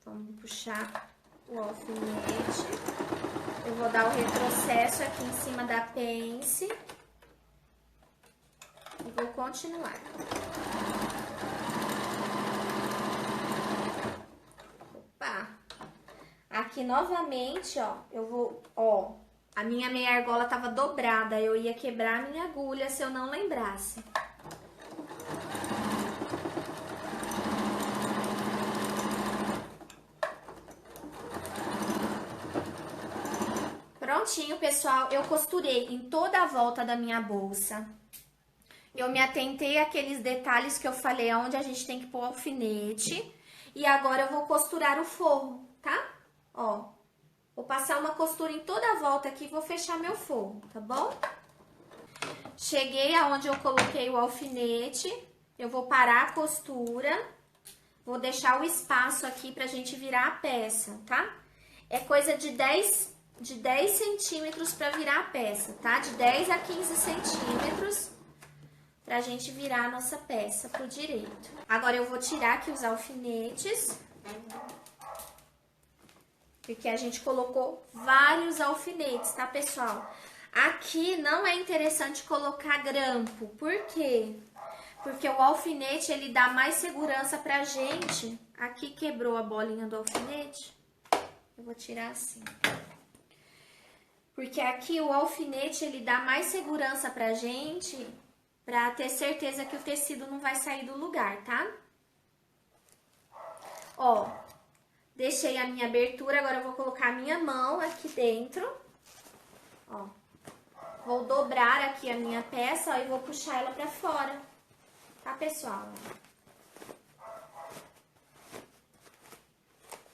Vamos puxar o alfinete. Eu vou dar o retrocesso aqui em cima da pence. E vou continuar. Opa! Aqui novamente, ó, eu vou, ó, a minha meia argola tava dobrada, eu ia quebrar a minha agulha se eu não lembrasse. Prontinho, pessoal, eu costurei em toda a volta da minha bolsa. Eu me atentei àqueles detalhes que eu falei, onde a gente tem que pôr o alfinete. E agora eu vou costurar o forro, tá? Ó, vou passar uma costura em toda a volta aqui e vou fechar meu forro, tá bom? Cheguei aonde eu coloquei o alfinete, eu vou parar a costura, vou deixar o espaço aqui pra gente virar a peça, tá? É coisa de 10 centímetros pra virar a peça, tá? De 10 a 15 centímetros pra gente virar a nossa peça pro direito. Agora eu vou tirar aqui os alfinetes, porque a gente colocou vários alfinetes, tá, pessoal? Aqui não é interessante colocar grampo, por quê? Porque o alfinete, ele dá mais segurança pra gente. Aqui quebrou a bolinha do alfinete, eu vou tirar assim. Porque aqui o alfinete, ele dá mais segurança pra gente, pra ter certeza que o tecido não vai sair do lugar, tá? Ó, deixei a minha abertura, agora eu vou colocar a minha mão aqui dentro, ó. Vou dobrar aqui a minha peça, ó, e vou puxar ela pra fora, tá, pessoal?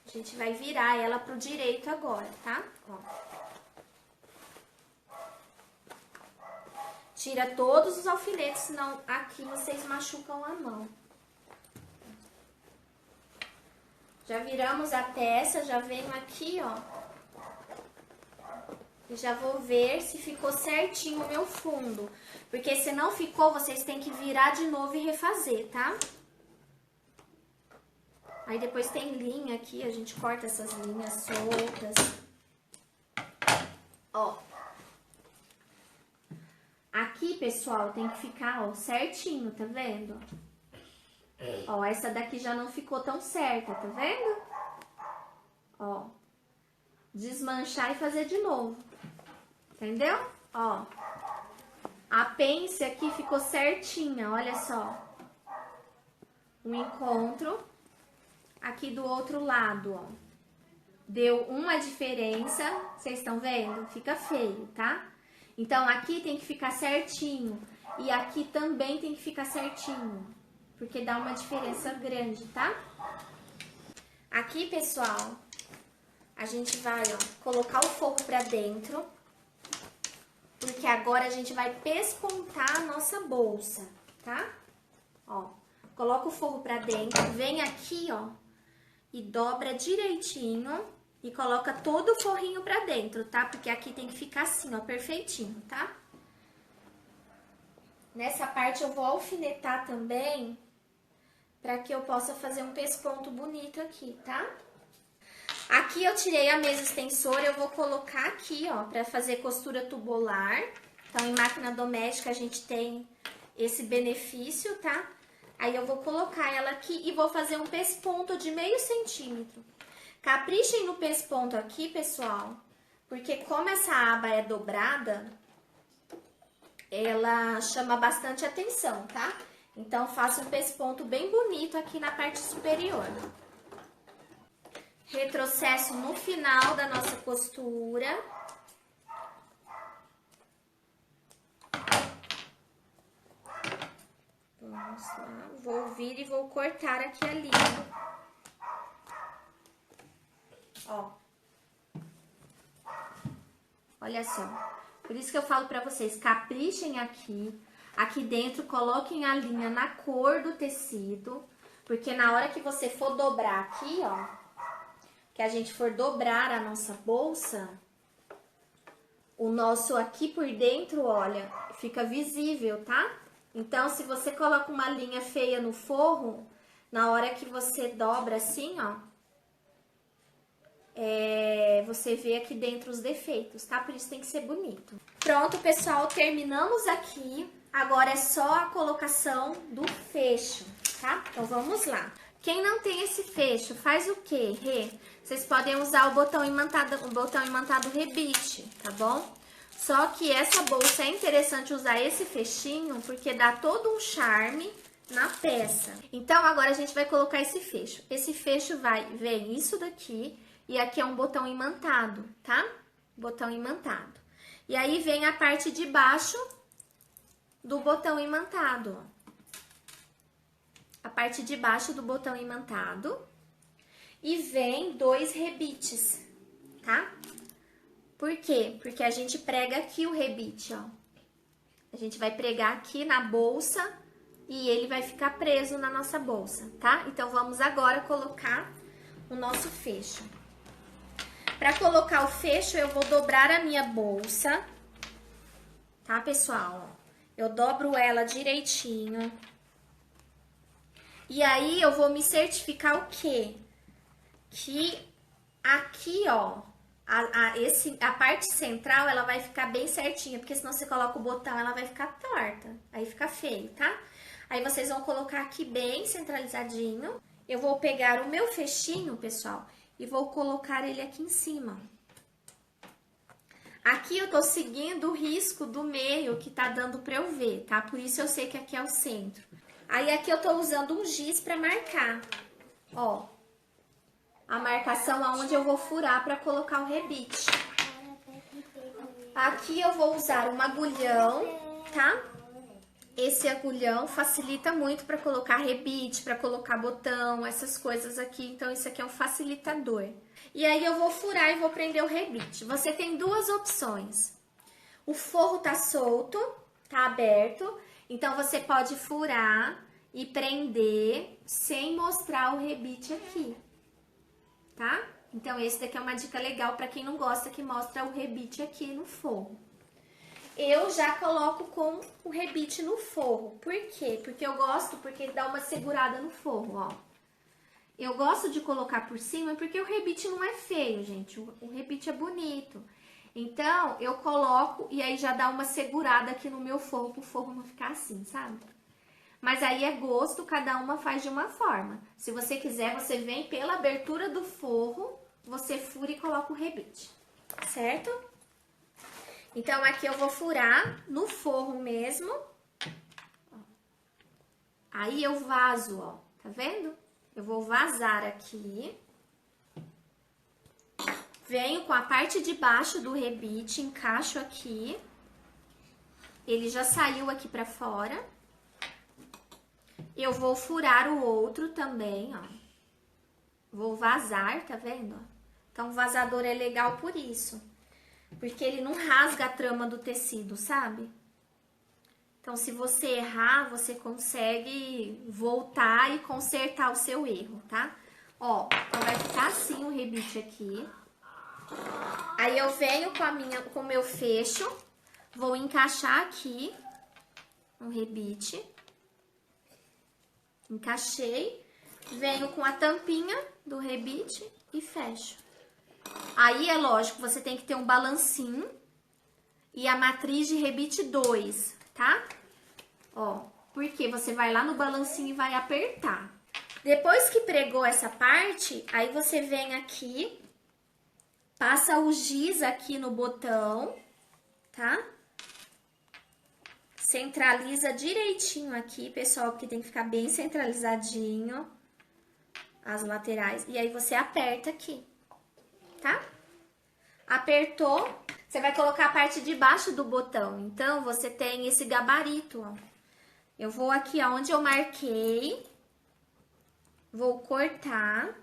A gente vai virar ela pro direito agora, tá? Ó. Tira todos os alfinetes, senão aqui vocês machucam a mão. Já viramos a peça, já venho aqui, ó. E já vou ver se ficou certinho o meu fundo. Porque se não ficou, vocês têm que virar de novo e refazer, tá? Aí depois tem linha aqui, a gente corta essas linhas soltas. Ó. Aqui, pessoal, tem que ficar, ó, certinho, tá vendo? Ó, essa daqui já não ficou tão certa, tá vendo? Ó, desmanchar e fazer de novo, entendeu? Ó, a pence aqui ficou certinha, olha só. Um encontro aqui do outro lado, ó. Deu uma diferença, vocês estão vendo? Fica feio, tá? Então, aqui tem que ficar certinho e aqui também tem que ficar certinho, porque dá uma diferença grande, tá? Aqui, pessoal, a gente vai, ó, colocar o forro pra dentro, porque agora a gente vai pespontar a nossa bolsa, tá? Ó, coloca o forro pra dentro, vem aqui, ó, e dobra direitinho e coloca todo o forrinho pra dentro, tá? Porque aqui tem que ficar assim, ó, perfeitinho, tá? Nessa parte eu vou alfinetar também, pra que eu possa fazer um pesponto bonito aqui, tá? Aqui eu tirei a mesa extensora, eu vou colocar aqui, ó, pra fazer costura tubular. Então, em máquina doméstica a gente tem esse benefício, tá? Aí eu vou colocar ela aqui e vou fazer um pesponto de meio centímetro. Caprichem no pesponto aqui, pessoal, porque como essa aba é dobrada, ela chama bastante atenção, tá? Então, faça um pesponto bem bonito aqui na parte superior. retrocesso no final da nossa costura. Vamos lá, vou vir e vou cortar aqui a linha. Ó. Olha só. Por isso que eu falo pra vocês, caprichem aqui. Aqui dentro, coloquem a linha na cor do tecido. Porque na hora que você for dobrar aqui, ó. Que a gente for dobrar a nossa bolsa, o nosso aqui por dentro, olha, fica visível, tá? Então, se você coloca uma linha feia no forro, na hora que você dobra assim, ó, você vê aqui dentro os defeitos, tá? Por isso tem que ser bonito. Pronto, pessoal, terminamos aqui. Agora é só a colocação do fecho, tá? Então, vamos lá. Quem não tem esse fecho, faz o quê, Rê? Vocês podem usar o botão imantado rebite, tá bom? Só que essa bolsa é interessante usar esse fechinho, porque dá todo um charme na peça. Então, agora a gente vai colocar esse fecho. Esse fecho vem isso daqui, e aqui é um botão imantado, tá? Botão imantado. E aí, vem a parte de baixo do botão imantado, ó. A parte de baixo do botão imantado. E vem 2 rebites, tá? Por quê? Porque a gente prega aqui o rebite, ó. A gente vai pregar aqui na bolsa e ele vai ficar preso na nossa bolsa, tá? Então, vamos agora colocar o nosso fecho. Para colocar o fecho, eu vou dobrar a minha bolsa, tá, pessoal? Eu dobro ela direitinho. E aí, eu vou me certificar o quê? Que aqui, ó, a parte central, ela vai ficar bem certinha, porque senão você coloca o botão, ela vai ficar torta, aí fica feio, tá? Aí, vocês vão colocar aqui bem centralizadinho. Eu vou pegar o meu fechinho, pessoal, e vou colocar ele aqui em cima. Aqui eu tô seguindo o risco do meio que tá dando pra eu ver, tá? Por isso eu sei que aqui é o centro. Aí, aqui eu tô usando um giz pra marcar, ó. A marcação aonde eu vou furar pra colocar o rebite. Aqui eu vou usar um agulhão, tá? Esse agulhão facilita muito pra colocar rebite, pra colocar botão, essas coisas aqui. Então, isso aqui é um facilitador. E aí, eu vou furar e vou prender o rebite. Você tem 2 opções. O forro tá solto, tá aberto. Então, você pode furar e prender sem mostrar o rebite aqui, tá? Então, esse daqui é uma dica legal pra quem não gosta que mostra o rebite aqui no forro. Eu já coloco com o rebite no forro. Por quê? Porque eu gosto, porque dá uma segurada no forro, ó. Eu gosto de colocar por cima porque o rebite não é feio, gente. O rebite é bonito. Então, eu coloco e aí já dá uma segurada aqui no meu forro, pro forro não ficar assim, sabe? Mas aí é gosto, cada uma faz de uma forma. Se você quiser, você vem pela abertura do forro, você fura e coloca o rebite, certo? Então, aqui eu vou furar no forro mesmo. Aí, eu vazo, ó. Tá vendo? Eu vou vazar aqui. Venho com a parte de baixo do rebite, encaixo aqui. Ele já saiu aqui pra fora. Eu vou furar o outro também, ó. Vou vazar, tá vendo? Então, o vazador é legal por isso. Porque ele não rasga a trama do tecido, sabe? Então, se você errar, você consegue voltar e consertar o seu erro, tá? Ó, então vai ficar assim o rebite aqui. Aí, eu venho com o meu fecho, vou encaixar aqui um rebite. Encaixei, venho com a tampinha do rebite e fecho. Aí, é lógico, você tem que ter um balancinho e a matriz de rebite 2, tá? Ó, porque você vai lá no balancinho e vai apertar. Depois que pregou essa parte, aí você vem aqui, passa o giz aqui no botão, tá? Centraliza direitinho aqui, pessoal, porque tem que ficar bem centralizadinho. as laterais. E aí você aperta aqui, tá? Apertou, você vai colocar a parte de baixo do botão. Então, você tem esse gabarito, ó. Eu vou aqui aonde eu marquei, vou cortar.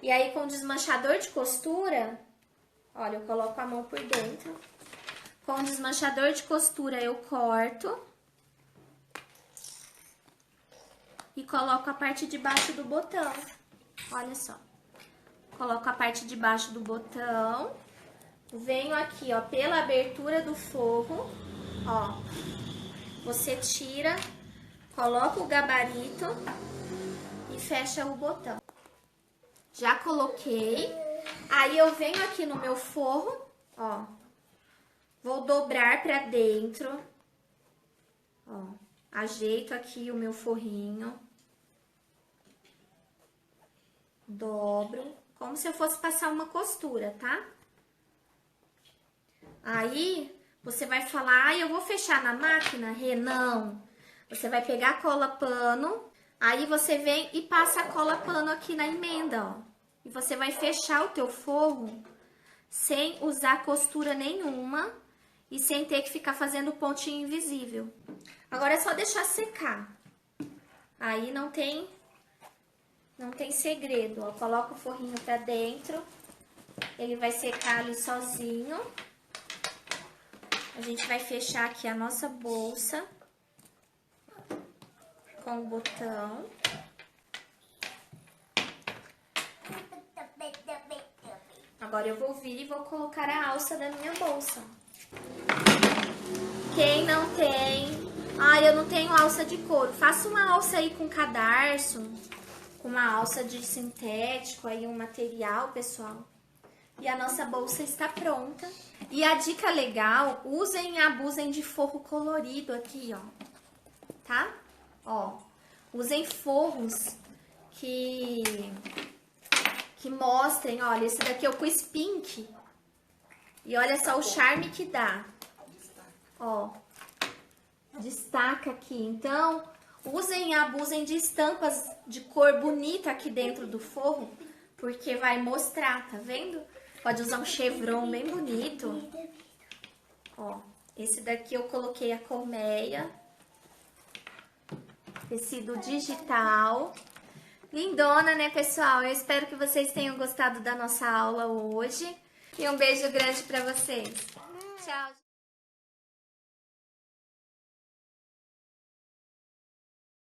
E aí, com o desmanchador de costura, olha, eu coloco a mão por dentro. Com o desmanchador de costura, eu corto. E coloco a parte de baixo do botão. Olha só. Coloco a parte de baixo do botão. Venho aqui, ó, pela abertura do forro, ó. Você tira, coloca o gabarito e fecha o botão. Já coloquei. Aí eu venho aqui no meu forro, ó. Vou dobrar pra dentro. Ó, ajeito aqui o meu forrinho. Dobro, como se eu fosse passar uma costura, tá? Aí, você vai falar, eu vou fechar na máquina, Rê? Não. Você vai pegar a cola pano, aí você vem e passa a cola pano aqui na emenda, ó. E você vai fechar o teu forro sem usar costura nenhuma e sem ter que ficar fazendo pontinho invisível. Agora é só deixar secar. Aí não tem segredo, ó. Coloca o forrinho pra dentro, ele vai secar ali sozinho. A gente vai fechar aqui a nossa bolsa com o botão. Agora eu vou vir e vou colocar a alça da minha bolsa. Quem não tem... eu não tenho alça de couro. Faça uma alça aí com cadarço, com uma alça de sintético, aí um material, pessoal. E a nossa bolsa está pronta. E a dica legal, usem e abusem de forro colorido aqui, ó. Tá? Ó, usem forros que mostrem, olha, esse daqui eu pus pink. E olha só o charme que dá. Ó, destaca aqui. Então, usem e abusem de estampas de cor bonita aqui dentro do forro, porque vai mostrar, tá vendo? Pode usar um chevron bem bonito. Ó, esse daqui eu coloquei a colmeia. Tecido digital. Lindona, né, pessoal? Eu espero que vocês tenham gostado da nossa aula hoje. E um beijo grande pra vocês. Tchau.